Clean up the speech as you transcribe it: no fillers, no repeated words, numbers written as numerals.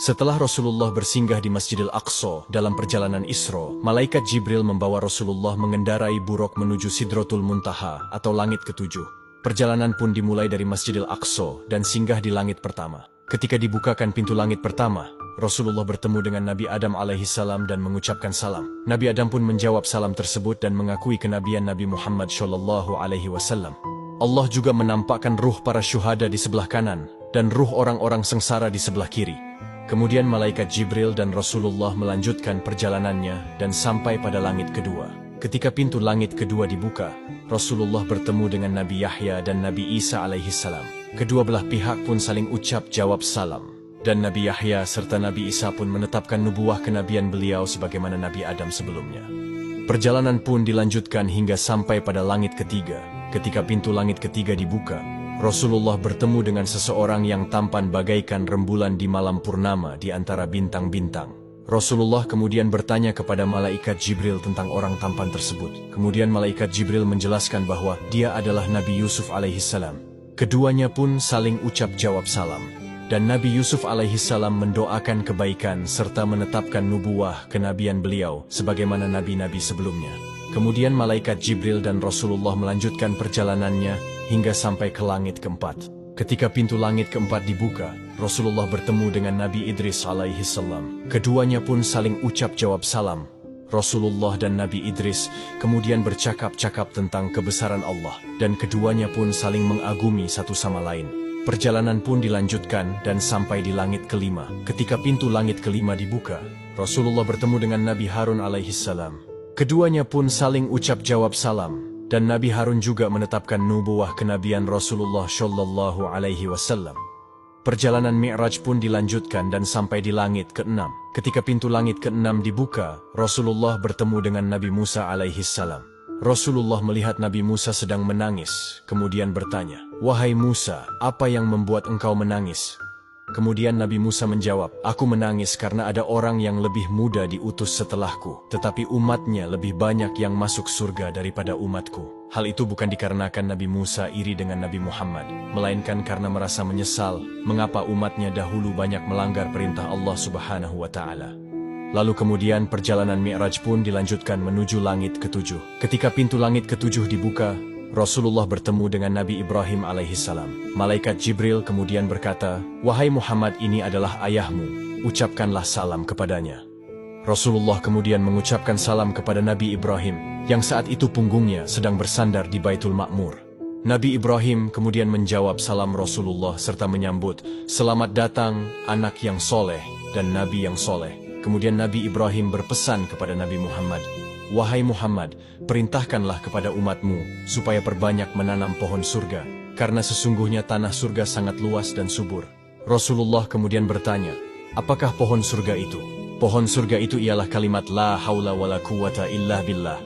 Setelah Rasulullah bersinggah di Masjidil Aqsa dalam perjalanan Isra, malaikat Jibril membawa Rasulullah mengendarai buraq menuju Sidratul Muntaha atau langit ketujuh. Perjalanan pun dimulai dari Masjidil Aqsa dan singgah di langit pertama. Ketika dibukakan pintu langit pertama, Rasulullah bertemu dengan Nabi Adam alaihissalam dan mengucapkan salam. Nabi Adam pun menjawab salam tersebut dan mengakui kenabian Nabi Muhammad sallallahu alaihi wasallam. Allah juga menampakkan ruh para syuhada di sebelah kanan dan ruh orang-orang sengsara di sebelah kiri. Kemudian malaikat Jibril dan Rasulullah melanjutkan perjalanannya dan sampai pada langit kedua. Ketika pintu langit kedua dibuka, Rasulullah bertemu dengan Nabi Yahya dan Nabi Isa alaihissalam. Kedua belah pihak pun saling ucap jawab salam. Dan Nabi Yahya serta Nabi Isa pun menetapkan nubuah kenabian beliau sebagaimana Nabi Adam sebelumnya. Perjalanan pun dilanjutkan hingga sampai pada langit ketiga. Ketika pintu langit ketiga dibuka, Rasulullah bertemu dengan seseorang yang tampan bagaikan rembulan di malam purnama di antara bintang-bintang. Rasulullah kemudian bertanya kepada malaikat Jibril tentang orang tampan tersebut. Kemudian malaikat Jibril menjelaskan bahwa dia adalah Nabi Yusuf alaihissalam. Keduanya pun saling ucap jawab salam. Dan Nabi Yusuf alaihissalam mendoakan kebaikan serta menetapkan nubuah kenabian beliau sebagaimana nabi-nabi sebelumnya. Kemudian malaikat Jibril dan Rasulullah melanjutkan perjalanannya hingga sampai ke langit keempat. Ketika pintu langit keempat dibuka, Rasulullah bertemu dengan Nabi Idris alaihissalam. Keduanya pun saling ucap jawab salam. Rasulullah dan Nabi Idris kemudian bercakap-cakap tentang kebesaran Allah, dan keduanya pun saling mengagumi satu sama lain. Perjalanan pun dilanjutkan dan sampai di langit kelima. Ketika pintu langit kelima dibuka, Rasulullah bertemu dengan Nabi Harun alaihissalam. Keduanya pun saling ucap jawab salam, dan Nabi Harun juga menetapkan nubuah kenabian Rasulullah sallallahu alaihi wasallam. Perjalanan Mi'raj pun dilanjutkan dan sampai di langit keenam. Ketika pintu langit keenam dibuka, Rasulullah bertemu dengan Nabi Musa alaihissalam. Rasulullah melihat Nabi Musa sedang menangis, kemudian bertanya, "Wahai Musa, apa yang membuat engkau menangis?" Kemudian Nabi Musa menjawab, "Aku menangis karena ada orang yang lebih muda diutus setelahku, tetapi umatnya lebih banyak yang masuk surga daripada umatku." Hal itu bukan dikarenakan Nabi Musa iri dengan Nabi Muhammad, melainkan karena merasa menyesal mengapa umatnya dahulu banyak melanggar perintah Allah Subhanahu wa Ta'ala. Lalu kemudian perjalanan Mi'raj pun dilanjutkan menuju langit ketujuh. Ketika pintu langit ketujuh dibuka, Rasulullah bertemu dengan Nabi Ibrahim alaihissalam. Malaikat Jibril kemudian berkata, "Wahai Muhammad, ini adalah ayahmu, ucapkanlah salam kepadanya." Rasulullah kemudian mengucapkan salam kepada Nabi Ibrahim, yang saat itu punggungnya sedang bersandar di Baitul Ma'mur. Nabi Ibrahim kemudian menjawab salam Rasulullah serta menyambut, "Selamat datang anak yang soleh dan Nabi yang soleh." Kemudian Nabi Ibrahim berpesan kepada Nabi Muhammad, "Wahai Muhammad, perintahkanlah kepada umatmu supaya perbanyak menanam pohon surga, karena sesungguhnya tanah surga sangat luas dan subur." Rasulullah kemudian bertanya, "Apakah pohon surga itu?" Pohon surga itu ialah kalimat la haula wala quwata illa billah.